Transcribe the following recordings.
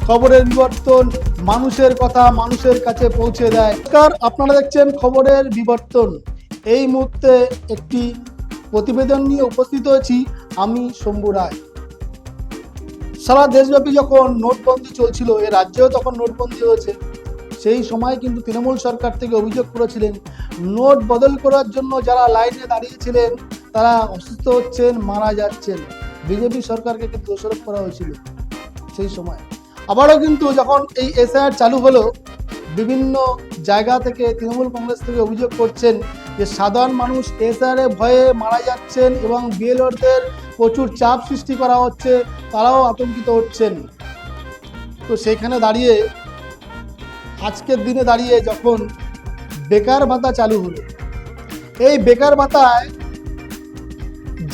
খবরের বিবর্তন, মানুষের কথা মানুষের কাছে পৌঁছে দেয়। নমস্কার, আপনারা দেখছেন খবরের বিবর্তন। এই মুহূর্তে একটি প্রতিবেদন নিয়ে উপস্থিত হয়েছি আমি, শম্ভু রায়। সারা দেশব্যাপী যখন নোটবন্দি চলছিল, এ রাজ্যেও তখন নোটবন্দি হয়েছে, সেই সময় কিন্তু তৃণমূল সরকার থেকে অভিযোগ করেছিলেন নোট বদল করার জন্য যারা লাইনে দাঁড়িয়েছিলেন তারা অসুস্থ হচ্ছেন, মারা যাচ্ছেন। বিজেপি সরকারকে কিন্তু দোষারোপ করা হয়েছিল সেই সময়। আবারও কিন্তু যখন এই এসআইআর চালু হলো, বিভিন্ন জায়গা থেকে তৃণমূল কংগ্রেস থেকে অভিযোগ করছেন যে সাধারণ মানুষ এসআইআর ভয়ে মারা যাচ্ছেন এবং বিএলওদের প্রচুর চাপ সৃষ্টি করা হচ্ছে, তারাও আতঙ্কিত হচ্ছেন। তো সেখানে দাঁড়িয়ে আজকের দিনে দাঁড়িয়ে যখন বেকার ভাতা চালু হলো, এই বেকার ভাতায়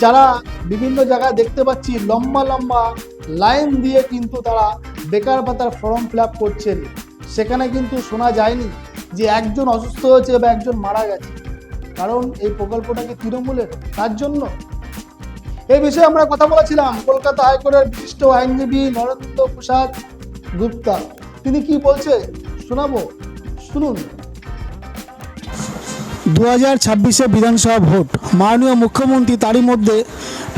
যারা বিভিন্ন জায়গায় দেখতে পাচ্ছি লম্বা লম্বা লাইন দিয়ে কিন্তু তারা বেকার ভাতার ফর্ম ফিল আপ করছেন, সেখানে কিন্তু শোনা যায়নি যে একজন অসুস্থ হয়েছে বা একজন মারা গেছে। কারণ এই প্রকল্পটাকে তৃণমূলের, তার জন্য এই বিষয়ে আমরা কথা বলেছিলাম কলকাতা হাইকোর্টের বিশিষ্ট আইনজীবী নরেন্দ্র প্রসাদ গুপ্তা। তিনি কি বলছে শোনাবো, শুনুন। 2026 বিধানসভা ভোট, মাননীয় মুখ্যমন্ত্রী তারই মধ্যে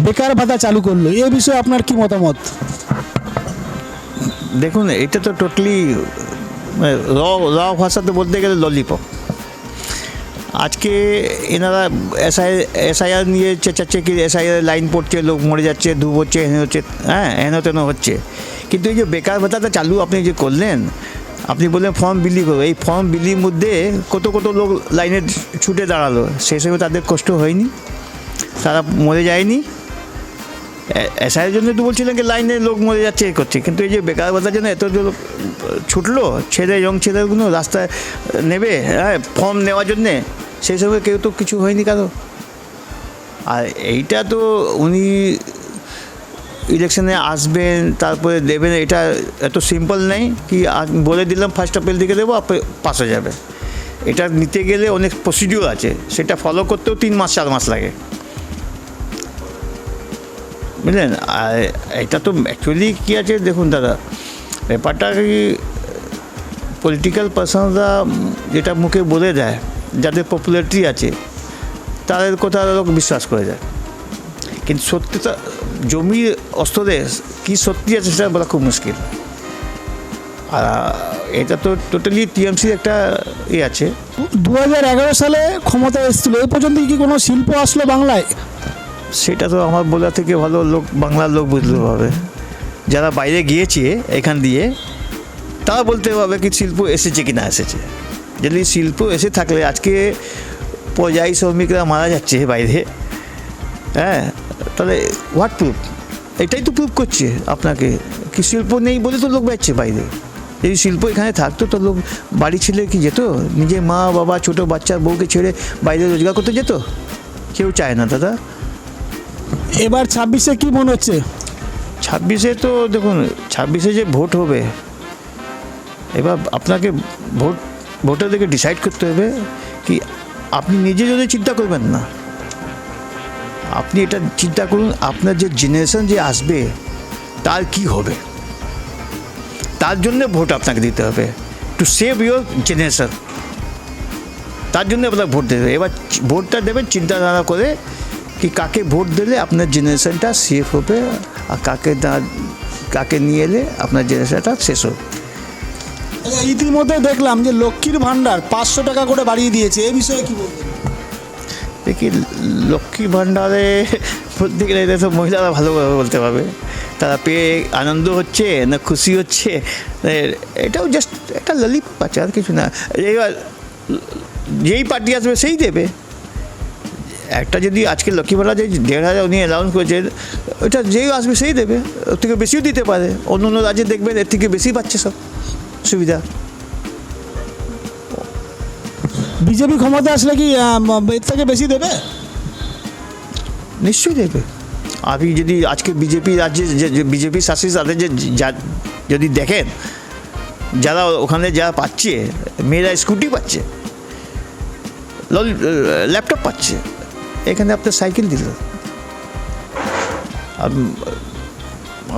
বেকার ভাতা চালু করলো, এ বিষয়ে আপনার কি মতামত? দেখুন, এটা তো টোটালি র ভাষাতে বলতে গেলে ললিপপ। আজকে এনারা এসআইআর নিয়ে চেঁচাচ্ছে কি এসআইআর লাইন পড়ছে, লোক মরে যাচ্ছে, ধূপ হচ্ছে, হেন হচ্ছে, হ্যাঁ হেন তেন হচ্ছে। কিন্তু এই যে বেকার ভাতাটা চালু আপনি যে করলেন, আপনি বললেন ফর্ম বিলি করবো, এই ফর্ম বিলির মধ্যে কত কত লোক লাইনে ছুটে দাঁড়ালো, সেই সময় তাদের কষ্ট হয়নি, তারা মরে যায়নি। এসআইয়ের জন্য তো বলছিলেন কি লাইনে লোক মরে যাচ্ছে এ করছে, কিন্তু এই যে বেকার ভাতার জন্য এত লোক ছুটলো, ছেলে ইয়ং ছেলেগুলো রাস্তায় নেবে হ্যাঁ ফর্ম নেওয়ার জন্যে, সেই সময় কেউ তো কিছু হয়নি কারো। আর এইটা তো উনি ইলেকশনে আসবেন তারপরে দেবেন, এটা এত সিম্পল নেই কি বলে দিলাম 1 এপ্রিল থেকে দেবো আপনি পাস হয়ে যাবে। এটা নিতে গেলে অনেক প্রসিডিউর আছে, সেটা ফলো করতেও 3 মাস 4 মাস লাগে, বুঝলেন। আর এটা তো অ্যাকচুয়ালি কী আছে দেখুন দাদা, ব্যাপারটা কি পলিটিক্যাল পার্সনরা যেটা মুখে বলে দেয়, যাদের পপুলারিটি আছে তাদের কথা লোক বিশ্বাস করে যায়, কিন্তু সত্যিটা জমির অস্তরে কী সত্যি আছে সেটা বলা খুব মুশকিল। আর এটা তো টোটালি টিএমসির একটা আছে। 2011 সালে ক্ষমতা এসেছিল, এই পর্যন্ত কি কোনো শিল্প আসলো বাংলায়? সেটা তো আমার বলা থেকে ভালো লোক বাংলার লোক বুঝতে পারবে, যারা বাইরে গিয়েছে এখান দিয়ে তারা বলতে পারবে কি শিল্প এসেছে কি না এসেছে। যদি শিল্প এসে থাকলে আজকে পর্যায়ী শ্রমিকরা মারা যাচ্ছে বাইরে, হ্যাঁ তাহলে হোয়াট প্রুফ? এটাই তো প্রুফ করছে আপনাকে কি শিল্প নেই বলে তো লোক যাচ্ছে বাইরে। যদি শিল্প এখানে থাকতো তো লোক বাড়ি ছেড়ে কি যেত, নিজে মা বাবা ছোটো বাচ্চা বউকে ছেড়ে বাইরে রোজগার করতে যেত? কেউ চায় না দাদা। এবার 26-এ কী মনে হচ্ছে? 26-এ তো দেখুন 26-এ যে ভোট হবে, এবার আপনাকে ভোটারদেরকে ডিসাইড করতে হবে কি আপনি নিজে যদি চিন্তা করবেন না, আপনি এটা চিন্তা করুন আপনার যে জেনারেশন যে আসবে তার কি হবে, তার জন্য ভোট আপনাকে দিতে হবে, টু সেভ ইউর জেনারেশন। তার জন্য আপনার ভোট দেবে। এবার ভোটটা দেবেন চিন্তাধারা করে কি কাকে ভোট দিলে আপনার জেনারেশনটা সেফ হবে আর কাকে নিয়ে এলে আপনার জেনারেশনটা শেষ হবে। ইতিমধ্যে দেখলাম যে লক্ষ্মীর ভাণ্ডার 500 টাকা করে বাড়িয়ে দিয়েছে, এই বিষয়ে কী বলবেন? দেখি লক্ষ্মী ভাণ্ডারে বলতে গেলে এটা তো মহিলারা ভালোভাবে বলতে পারবে, তারা পেয়ে আনন্দ হচ্ছে না খুশি হচ্ছে, এটাও জাস্ট একটা ললিপপ আছে, আর কিছু না। এবার যেই পার্টি আসবে সেই দেবে। একটা যদি আজকে লক্ষ্মী ভাণ্ডার যে 1,500 উনি অ্যানাউন্স করেছেন, ওইটা যেই আসবে সেই দেবে, ওর থেকে বেশিও দিতে পারে। অন্য অন্য রাজ্যে দেখবেন এর থেকে বেশি পাচ্ছে সব সুবিধা। বিজেপি ক্ষমতা আসলে কি এর থেকে বেশি দেবে? নিশ্চয়ই দেবে। আপনি যদি আজকে বিজেপি রাজ্যে যে বিজেপি শাসিত রাজ্যে যদি দেখেন, যারা ওখানে যা পাচ্ছে, মেয়েরা স্কুটি পাচ্ছে, ল্যাপটপ পাচ্ছে, এখানে আপনার সাইকেল দিল।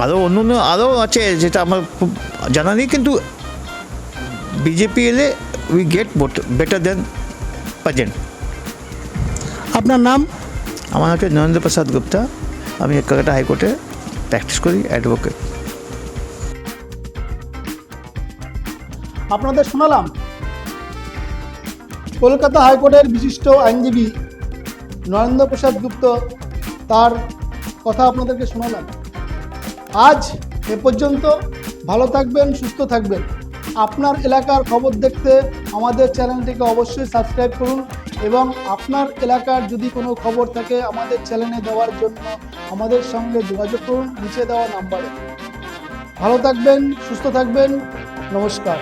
আরও অন্য আরও আছে যেটা আমার খুব জানা নেই, কিন্তু বিজেপি এলে we get better then present. আপনার নাম? আমার হচ্ছে নরেন্দ্র প্রসাদ গুপ্তা, আমি কলকাতা হাইকোর্টে প্র্যাকটিস করি, অ্যাডভোকেট। আপনাদের শোনালাম কলকাতা হাইকোর্টের বিশিষ্ট আইনজীবী নরেন্দ্র প্রসাদ গুপ্ত, তার কথা আপনাদেরকে শোনালাম। আজ এ পর্যন্ত। ভালো থাকবেন, সুস্থ থাকবেন। আপনার এলাকার খবর দেখতে আমাদের চ্যানেলটিকে অবশ্যই সাবস্ক্রাইব করুন এবং আপনার এলাকার যদি কোনো খবর থাকে আমাদের চ্যানেলে দেওয়ার জন্য আমাদের সঙ্গে যোগাযোগ করুন নিচে দেওয়া নাম্বারে। ভালো থাকবেন, সুস্থ থাকবেন। নমস্কার।